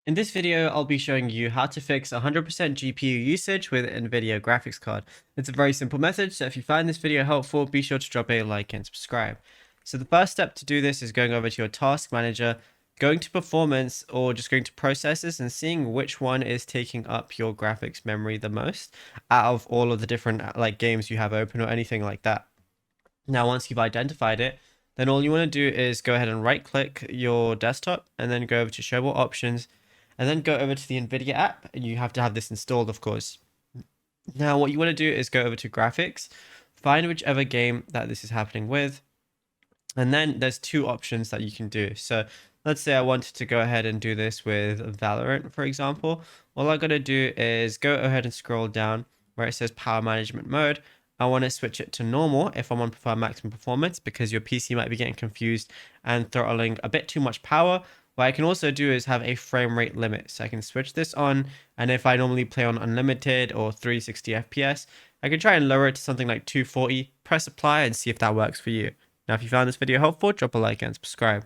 In this video, I'll be showing you how to fix 100% GPU usage with NVIDIA graphics card. It's a very simple method, so if you find this video helpful, be sure to drop a like and subscribe. So the first step to do this is going over to your task manager, going to performance or just going to processes and seeing which one is taking up your graphics memory the most out of all of the different games you have open or anything like that. Now, once you've identified it, then all you want to do is go ahead and right click your desktop and then go over to show more options and then go over to the NVIDIA app, and you have to have this installed, of course. Now, what you want to do is go over to graphics, find whichever game that this is happening with, and then there's two options that you can do. So let's say I wanted to go ahead and do this with Valorant, for example. All I got to do is go ahead and scroll down where it says power management mode. I want to switch it to normal if I want to prefer maximum performance, because your PC might be getting confused and throttling a bit too much power. What I can also do is have a frame rate limit. So I can switch this on, and if I normally play on unlimited or 360 FPS, I can try and lower it to something like 240, press apply and see if that works for you. Now, if you found this video helpful, drop a like and subscribe.